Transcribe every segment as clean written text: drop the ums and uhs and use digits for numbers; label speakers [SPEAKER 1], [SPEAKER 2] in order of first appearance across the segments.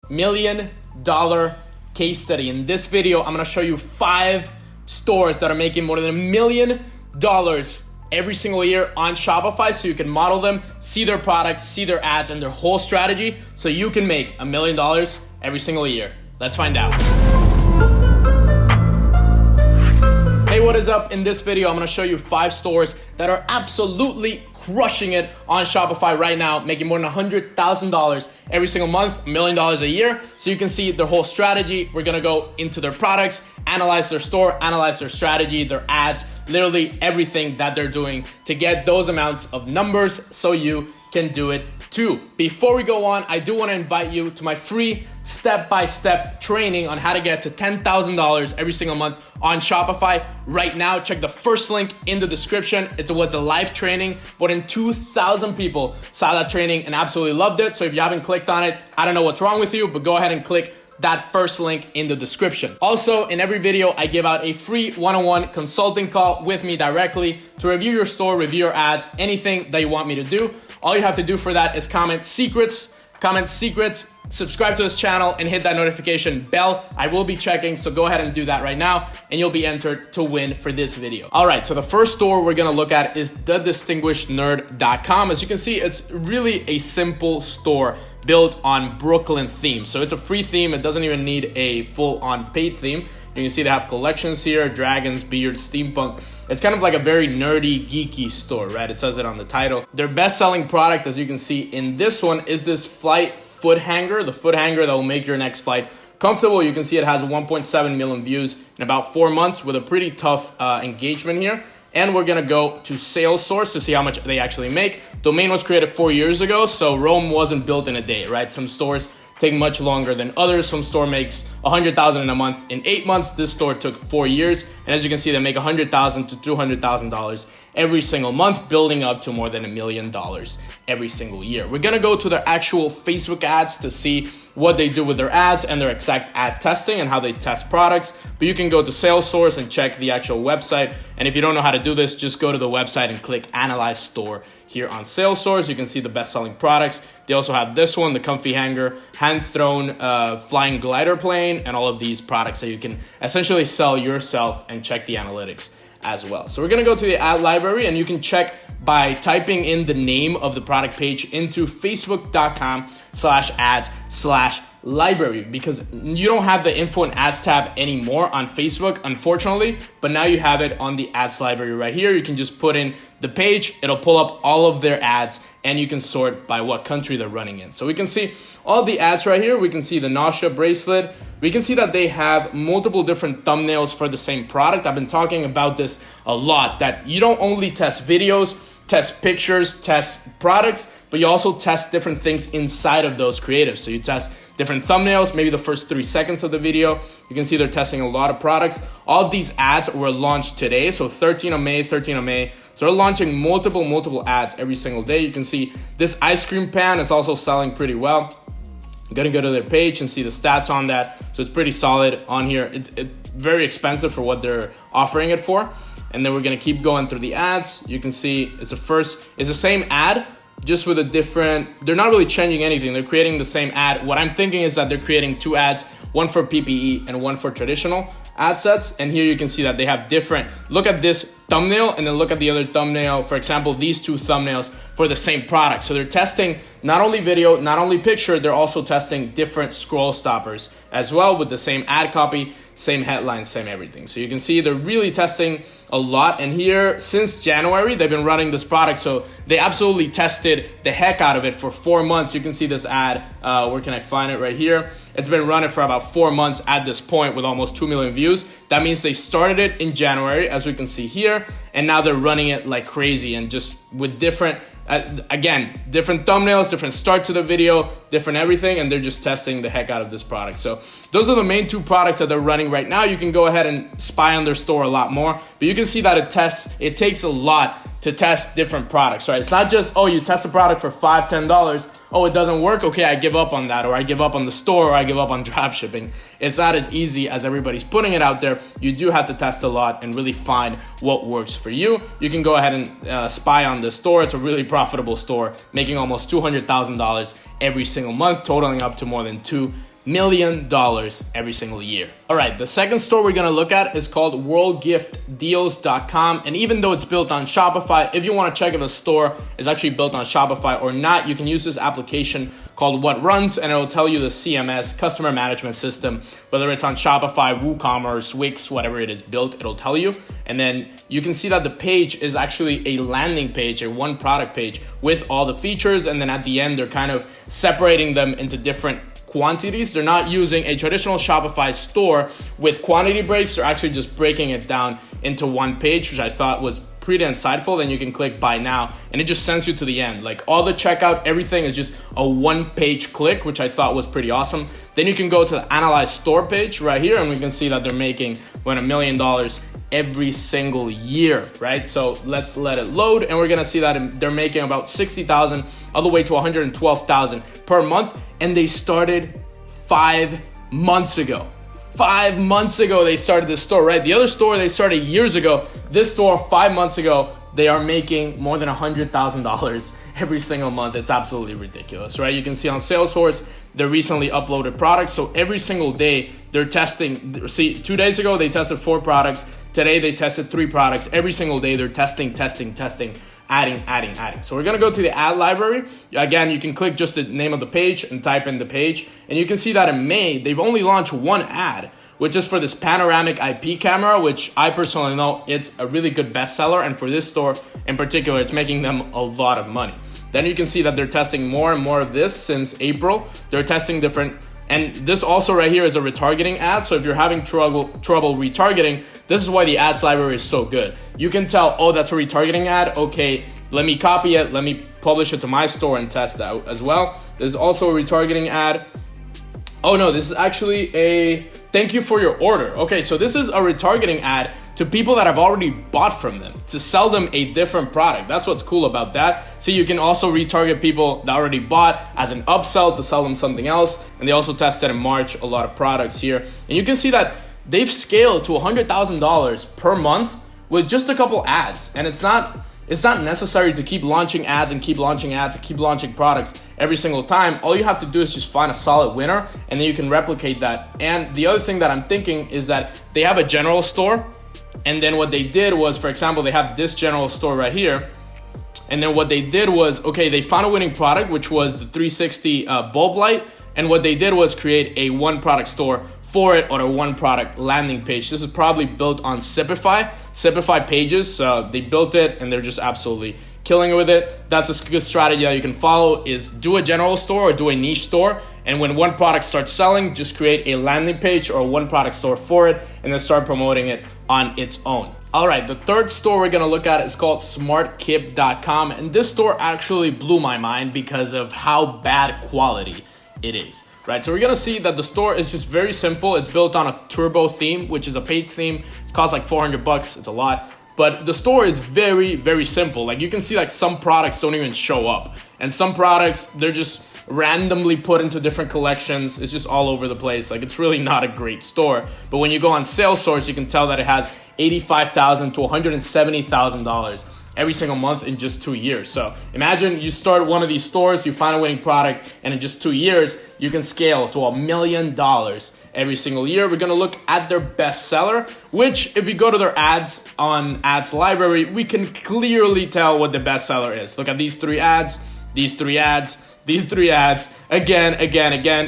[SPEAKER 1] million case study. In this video, I'm gonna show you 5 stores that are making more than $1 million every single year on Shopify, so you can model them, see their products, see their ads, and their whole strategy, so you can make $1 million every single year. Let's find out. Hey, what is up? In this video, I'm gonna show you 5 stores that are absolutely crushing it on Shopify right now, making more than $100,000 every single month, $1 million a year. So you can see their whole strategy. We're gonna go into their products, analyze their store, analyze their strategy, their ads, literally everything that they're doing to get those amounts of numbers so you can do it too. Before we go on, I do wanna invite you to my free step-by-step training on how to get to $10,000 every single month on Shopify. Right now, check the first link in the description. It was a live training. More than 2,000 people saw that training and absolutely loved it. So if you haven't clicked on it, I don't know what's wrong with you, but go ahead and click that first link in the description. Also, in every video, I give out a free one-on-one consulting call with me directly to review your store, review your ads, anything that you want me to do. All you have to do for that is comment secrets, subscribe to this channel, and hit that notification bell. I will be checking, so go ahead and do that right now, and you'll be entered to win for this video. All right, so the first store we're gonna look at is thedistinguishednerd.com. As you can see, it's really a simple store built on Brooklyn theme. So it's a free theme. It doesn't even need a full-on paid theme. You can see they have collections here, dragons, beards, steampunk. It's kind of like a very nerdy, geeky store, right? It says it on the title. Their best-selling product, as you can see in this one, is this flight foot hanger, the foot hanger that will make your next flight comfortable. You can see it has 1.7 million views in about 4 months with a pretty tough engagement here. And we're gonna go to sales source to see how much they actually make. Domain was created 4 years ago, so Rome wasn't built in a day, right? Some stores take much longer than others. Some store makes $100,000 in a month in 8 months. This store took 4 years. And as you can see, they make $100,000 to $200,000 every single month, building up to more than $1 million every single year. We're gonna go to their actual Facebook ads to see what they do with their ads and their exact ad testing and how they test products. But you can go to Salesforce and check the actual website. And if you don't know how to do this, just go to the website and click Analyze Store here on Salesforce. You can see the best-selling products. They also have this one, the comfy hanger, hand-thrown flying glider plane, and all of these products that you can essentially sell yourself and check the analytics as well. So we're gonna go to the ad library, and you can check by typing in the name of the product page into facebook.com/ads/library, because you don't have the info and ads tab anymore on Facebook, unfortunately, but now you have it on the ads library right here. You can just put in the page, it'll pull up all of their ads, and you can sort by what country they're running in. So we can see all the ads right here. We can see the nausea bracelet. We can see that they have multiple different thumbnails for the same product. I've been talking about this a lot, that you don't only test videos, test pictures, test products, but you also test different things inside of those creatives. So you test different thumbnails, maybe the first 3 seconds of the video. You can see they're testing a lot of products. All of these ads were launched today, so 13 of May. So they're launching multiple ads every single day. You can see this ice cream pan is also selling pretty well. I'm gonna go to their page and see the stats on that. So it's pretty solid on here. It's very expensive for what they're offering it for. And then we're gonna keep going through the ads. You can see it's the same ad, just with a different, they're not really changing anything. They're creating the same ad. What I'm thinking is that they're creating 2 ads, one for PPE and one for traditional ad sets. And here you can see that they have different, look at this thumbnail and then look at the other thumbnail. For example, these 2 thumbnails for the same product. So they're testing not only video, not only picture, they're also testing different scroll stoppers as well with the same ad copy, same headline, same everything. So you can see they're really testing a lot. And here, since January, they've been running this product. So they absolutely tested the heck out of it for 4 months. You can see this ad, where can I find it? Right here. It's been running for about 4 months at this point with almost 2 million views. That means they started it in January, as we can see here, and now they're running it like crazy and just with different, again, different thumbnails, different start to the video, different everything, and they're just testing the heck out of this product. So those are the main 2 products that they're running right now. You can go ahead and spy on their store a lot more, but you can see that it takes a lot to test different products, right? It's not just, oh, you test a product for $5, $10. Oh, it doesn't work. Okay, I give up on that, or I give up on the store, or I give up on dropshipping. It's not as easy as everybody's putting it out there. You do have to test a lot and really find what works for you. You can go ahead and spy on the store. It's a really profitable store, making almost $200,000 every single month, totaling up to more than $2 $1 million every single year. All right, the second store we're gonna look at is called worldgiftdeals.com. And even though it's built on Shopify, if you wanna check if a store is actually built on Shopify or not, you can use this application called What Runs, and it'll tell you the CMS, customer management system, whether it's on Shopify, WooCommerce, Wix, whatever it is built, it'll tell you. And then you can see that the page is actually a landing page, a one product page with all the features. And then at the end, they're kind of separating them into different quantities. They're not using a traditional Shopify store with quantity breaks. They're actually just breaking it down into one page, which I thought was pretty insightful. Then you can click buy now and it just sends you to the end. Like all the checkout, everything is just a one page click, which I thought was pretty awesome. Then you can go to the analyze store page right here and we can see that they're making $1 million every single year, right? So let's let it load and we're gonna see that they're making about 60,000 all the way to 112,000 per month. And they started 5 months ago. 5 months ago, they started this store, right? The other store, they started years ago. This store, 5 months ago, they are making more than $100,000 every single month. It's absolutely ridiculous, right? You can see on Salesforce, they recently uploaded products. So every single day they're testing. See, 2 days ago, they tested 4 products. Today, they tested 3 products. Every single day, they're testing, adding. So we're gonna go to the ad library. Again, you can click just the name of the page and type in the page. And you can see that in May, they've only launched one ad, which is for this panoramic IP camera, which I personally know it's a really good bestseller. And for this store in particular, it's making them a lot of money. Then you can see that they're testing more and more of this since April. They're testing different, and this also right here is a retargeting ad. So if you're having trouble retargeting, this is why the ads library is so good. You can tell, oh, that's a retargeting ad. Okay, let me copy it. Let me publish it to my store and test that as well. There's also a retargeting ad. Oh no, this is actually a thank you for your order. Okay, so this is a retargeting ad to people that have already bought from them to sell them a different product. That's what's cool about that. See, you can also retarget people that already bought as an upsell to sell them something else. And they also tested in March a lot of products here. And you can see that they've scaled to $100,000 per month with just a couple ads. And it's not necessary to keep launching ads and keep launching products every single time. All you have to do is just find a solid winner and then you can replicate that. And the other thing that I'm thinking is that they have a general store. And then what they did was, for example, they have this general store right here. And then what they did was, okay, they found a winning product, which was the 360 bulb light. And what they did was create a one product store for it or a one product landing page. This is probably built on Shopify pages. So they built it and they're just absolutely killing it with it. That's a good strategy that you can follow is do a general store or do a niche store. And when one product starts selling, just create a landing page or a one product store for it and then start promoting it on its own. All right, the third store we're gonna look at is called smartkip.com. And this store actually blew my mind because of how bad quality it is. Right, so we're gonna see that the store is just very simple. It's built on a turbo theme, which is a paid theme. It costs like $400, it's a lot. But the store is very, very simple. Like you can see like some products don't even show up. And some products, they're just randomly put into different collections. It's just all over the place. Like it's really not a great store. But when you go on Salesforce, you can tell that it has $85,000 to $170,000 every single month in just 2 years. So imagine you start one of these stores, you find a winning product, and in just 2 years, you can scale to $1 million every single year. We're gonna look at their bestseller, which if you go to their ads on ads library, we can clearly tell what the bestseller is. Look at these 3 ads, these 3 ads, these 3 ads, again.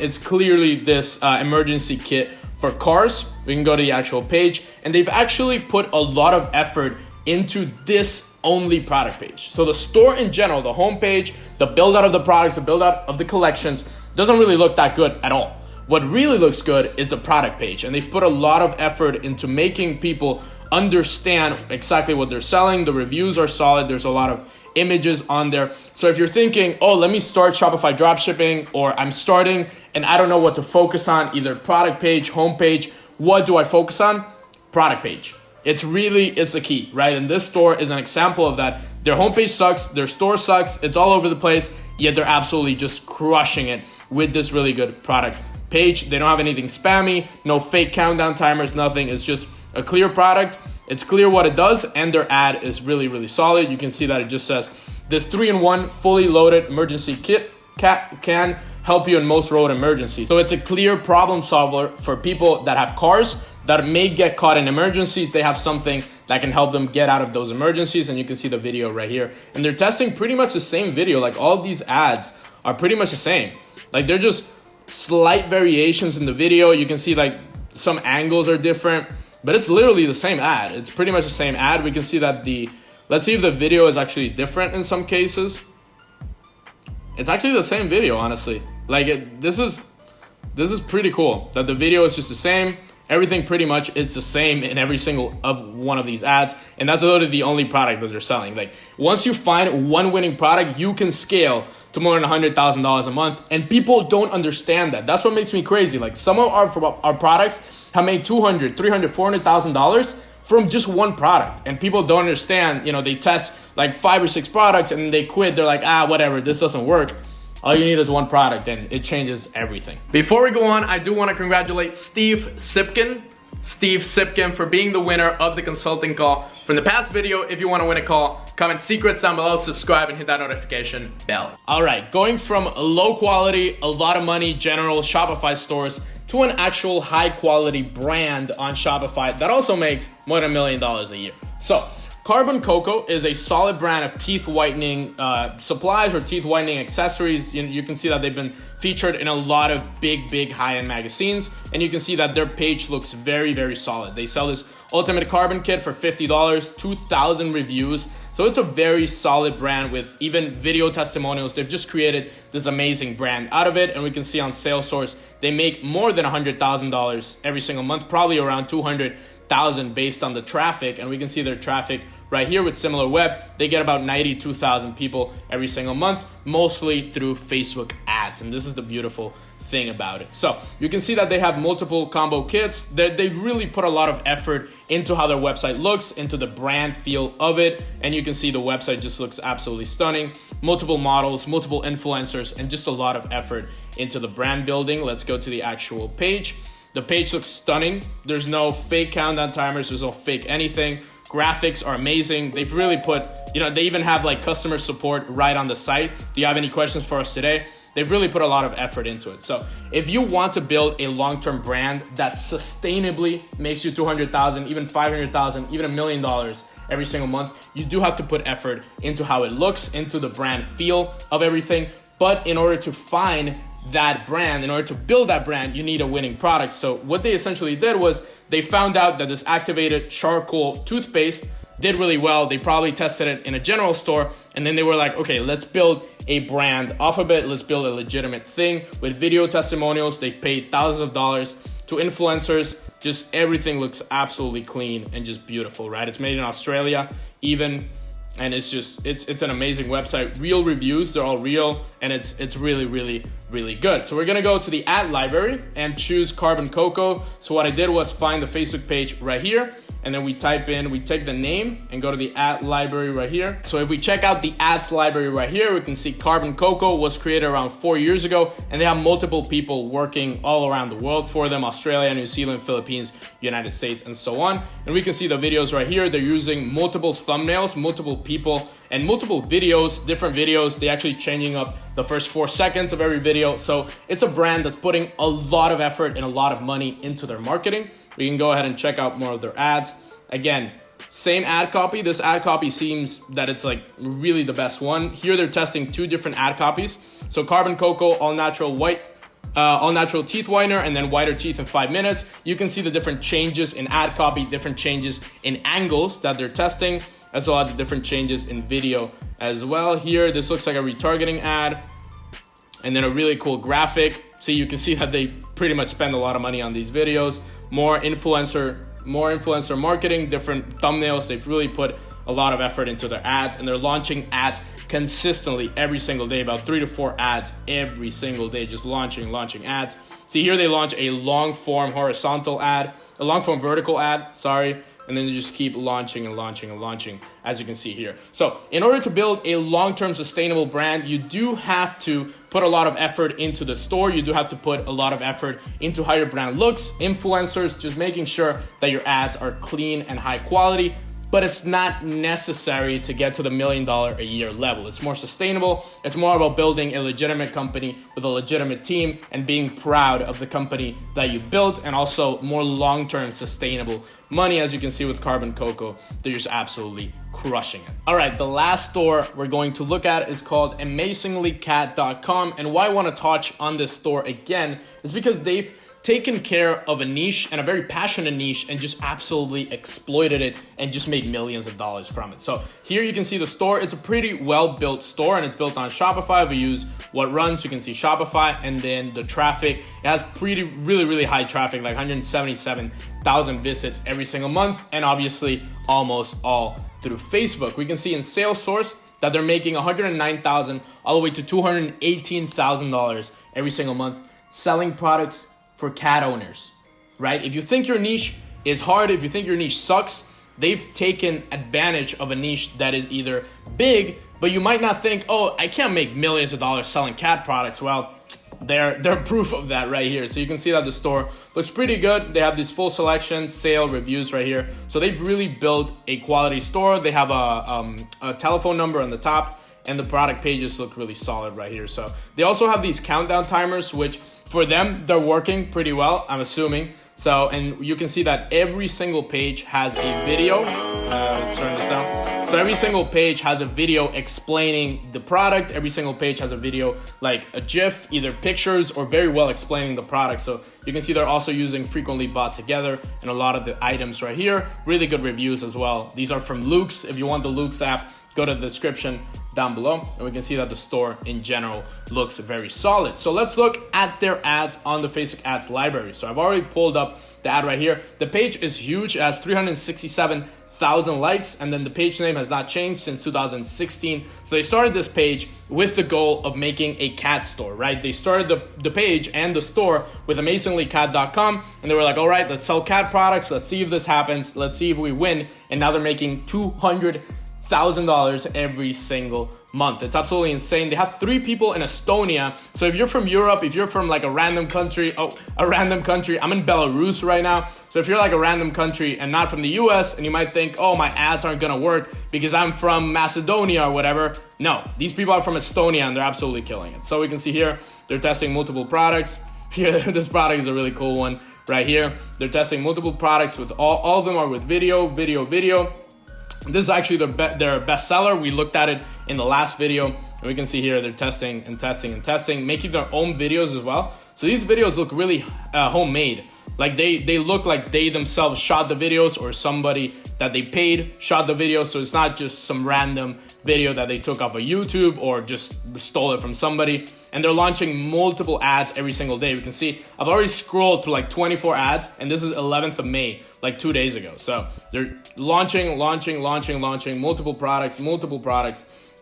[SPEAKER 1] It's clearly this emergency kit for cars. We can go to the actual page, and they've actually put a lot of effort into this only product page. So the store in general, the homepage, the build out of the products, the build out of the collections doesn't really look that good at all. What really looks good is the product page, and they've put a lot of effort into making people understand exactly what they're selling. The reviews are solid. There's a lot of images on there. So if you're thinking, oh, let me start Shopify dropshipping, or I'm starting and I don't know what to focus on, either product page, homepage, what do I focus on? Product page. It's the key, right? And this store is an example of that. Their homepage sucks, their store sucks, it's all over the place, yet they're absolutely just crushing it with this really good product page. They don't have anything spammy, no fake countdown timers, nothing. It's just a clear product. It's clear what it does, and their ad is really, really solid. You can see that it just says this 3-in-1 fully loaded emergency kit can help you in most road emergencies. So it's a clear problem solver for people that have cars that may get caught in emergencies. They have something that can help them get out of those emergencies, and you can see the video right here. And they're testing pretty much the same video. Like, all these ads are pretty much the same. Like, they're just slight variations in the video. You can see like some angles are different, but it's literally the same ad. It's pretty much the same ad. We can see that let's see if the video is actually different in some cases. It's actually the same video, honestly. Like, this is pretty cool that the video is just the same. Everything pretty much is the same in every single of one of these ads. And that's literally the only product that they're selling. Like, once you find one winning product, you can scale to more than $100,000 a month. And people don't understand that. That's what makes me crazy. Like, some of our products have made $200,000, $300,000, $400,000 from just one product. And people don't understand, they test like 5 or 6 products and they quit. They're like, whatever, this doesn't work. All you need is one product and it changes everything. Before we go on, I do want to congratulate Steve Sipkin for being the winner of the consulting call. From the past video, if you want to win a call, comment secrets down below, subscribe, and hit that notification bell. All right, going from low quality, a lot of money, general Shopify stores to an actual high quality brand on Shopify that also makes more than $1 million a year. So, Carbon Cocoa is a solid brand of teeth whitening supplies or teeth whitening accessories. You can see that they've been featured in a lot of big high-end magazines, and you can see that their page looks very, very solid. They sell this Ultimate Carbon Kit for $50, 2,000 reviews. So it's a very solid brand with even video testimonials. They've just created this amazing brand out of it, and we can see on Salesforce, they make more than $100,000 every single month, probably around 200,000 based on the traffic. And we can see their traffic right here with SimilarWeb. They get about 92,000 people every single month, mostly through Facebook ads. And this is the beautiful thing about it. So you can see that they have multiple combo kits. They really put a lot of effort into how their website looks, into the brand feel of it. And you can see the website just looks absolutely stunning. Multiple models, multiple influencers, and just a lot of effort into the brand building. Let's go to the actual page. The page looks stunning. There's no fake countdown timers. There's no fake anything. Graphics are amazing. They've really put, they even have like customer support right on the site. Do you have any questions for us today? They've really put a lot of effort into it. So if you want to build a long-term brand that sustainably makes you $200,000, even $500,000, even $1 million every single month, you do have to put effort into how it looks, into the brand feel of everything. But in order to find that brand, in order to build that brand, you need a winning product. So what they essentially did was they found out that this activated charcoal toothpaste did really well. They probably tested it in a general store, and then they were like, okay, let's build a brand off of it. Let's build a legitimate thing with video testimonials. They paid thousands of dollars to influencers. Just everything looks absolutely clean and just beautiful, right? It's made in Australia even. And it's an amazing website. Real reviews, they're all real, and it's really, really, really good. So we're gonna go to the ad library and choose Carbon Cocoa. So what I did was find the Facebook page right here, and then we take the name and go to the ad library right here. So if we check out the ads library right here, we can see Carbon Cocoa was created around 4 years ago, and they have multiple people working all around the world for them: Australia, New Zealand, Philippines, United States, and so on. And we can see the videos right here. They're using multiple thumbnails, multiple people, and multiple videos, different videos. They actually changing up the first 4 seconds of every video. So it's a brand that's putting a lot of effort and a lot of money into their marketing. We can go ahead and check out more of their ads. Again, same ad copy. This ad copy seems that it's like really the best one. Here they're testing 2 different ad copies. So Carbon Cocoa, all natural teeth whitener, and then whiter teeth in 5 minutes. You can see the different changes in ad copy, different changes in angles that they're testing, as well as the different changes in video as well. Here, this looks like a retargeting ad, and then a really cool graphic. So you can see that they pretty much spend a lot of money on these videos. More influencer marketing, different thumbnails. They've really put a lot of effort into their ads, and they're launching ads consistently every single day, about 3 to 4 ads every single day, just launching ads. See here, they launch a long form vertical ad, and then they just keep launching, as you can see here. So in order to build a long-term sustainable brand, you do have to put a lot of effort into the store. You do have to put a lot of effort into how your brand looks, influencers, just making sure that your ads are clean and high quality. but it's not necessary to get to the $1 million a year level. It's more sustainable. It's more about building a legitimate company with a legitimate team and being proud of the company that you built, and also more long-term sustainable money. As you can see with Carbon Cocoa, they're just absolutely crushing it. All right, the last store we're going to look at is called amazinglycat.com. And why I want to touch on this store again is because they've taken care of a niche, and a very passionate niche, and just absolutely exploited it and just made millions of dollars from it. So here you can see the store. It's a pretty well-built store, and it's built on Shopify. If you use what runs, you can see Shopify, and then the traffic, it has really high traffic, like 177,000 visits every single month, and obviously almost all through Facebook. We can see in sales source that they're making $109,000 all the way to $218,000 every single month selling products for cat owners, right? If you think your niche is hard, if you think your niche sucks, they've taken advantage of a niche that is either big, but you might not think, oh, I can't make millions of dollars selling cat products. Well, they're proof of that right here. So you can see that the store looks pretty good. They have this full selection, sale, reviews right here. So they've really built a quality store. They have a telephone number on the top, and the product pages look really solid right here. So they also have these countdown timers, which for them, they're working pretty well, I'm assuming. So, and you can see that every single page has a video. Let's turn this down. So every single page has a video explaining the product. Every single page has a video, like a GIF, either pictures or very well explaining the product. So you can see they're also using frequently bought together and a lot of the items right here. Really good reviews as well. These are from Luke's. If you want the Luke's app, go to the description down below, and we can see that the store in general looks very solid. So let's look at their ads on the Facebook ads library. So I've already pulled up the ad right here. The page is huge, it has 367,000 likes, and then the page name has not changed since 2016. So they started this page with the goal of making a cat store, right? They started the page and the store with amazinglycat.com, and they were like, all right, let's sell cat products. Let's see if this happens. Let's see if we win. And now they're making $200,000 every single month. It's absolutely insane. They have 3 people in Estonia. So if you're from Europe, if you're from like a random country, I'm in Belarus right now. So if you're like a random country and not from the US, and you might think, oh, my ads aren't gonna work because I'm from Macedonia or whatever. No, these people are from Estonia, and they're absolutely killing it. So we can see here, they're testing multiple products. Here, this product is a really cool one right here. They're testing multiple products with all of them are with video. This is actually their best seller. We looked at it in the last video, and we can see here they're testing, making their own videos as well. So these videos look really homemade. Like they look like they themselves shot the videos, or somebody that they paid shot the video. So it's not just some random video that they took off of YouTube or just stole it from somebody. And they're launching multiple ads every single day. We can see I've already scrolled through like 24 ads, and this is 11th of May, like 2 days ago. So they're launching multiple products,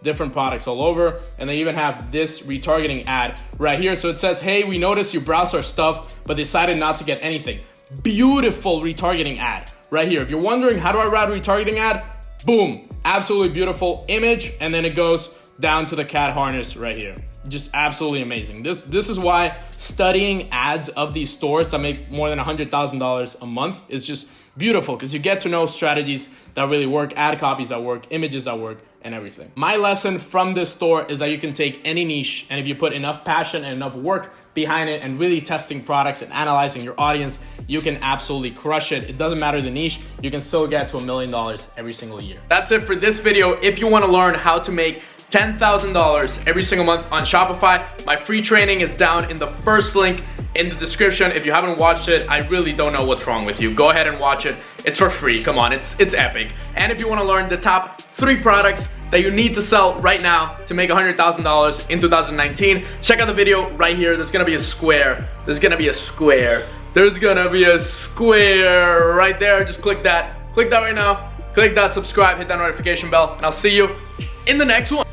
[SPEAKER 1] different products all over. And they even have this retargeting ad right here. So it says, hey, we noticed you browsed our stuff, but decided not to get anything. Beautiful retargeting ad right here. If you're wondering, how do I write a retargeting ad? Boom, absolutely beautiful image. And then it goes down to the cat harness right here. Just absolutely amazing. This is why studying ads of these stores that make more than $100,000 a month is just beautiful, because you get to know strategies that really work, ad copies that work, images that work, and everything. My lesson from this store is that you can take any niche, and if you put enough passion and enough work behind it and really testing products and analyzing your audience, you can absolutely crush it. It doesn't matter the niche, you can still get to $1 million every single year. That's it for this video. If you want to learn how to make $10,000 every single month on Shopify, my free training is down in the first link in the description. If you haven't watched it, I really don't know what's wrong with you. Go ahead and watch it. It's for free. Come on, it's epic. And if you want to learn the top 3 products that you need to sell right now to make $100,000 in 2019, check out the video right here. There's gonna be a square. There's gonna be a square right there. Just click that right now. Click that subscribe, hit that notification bell, and I'll see you in the next one.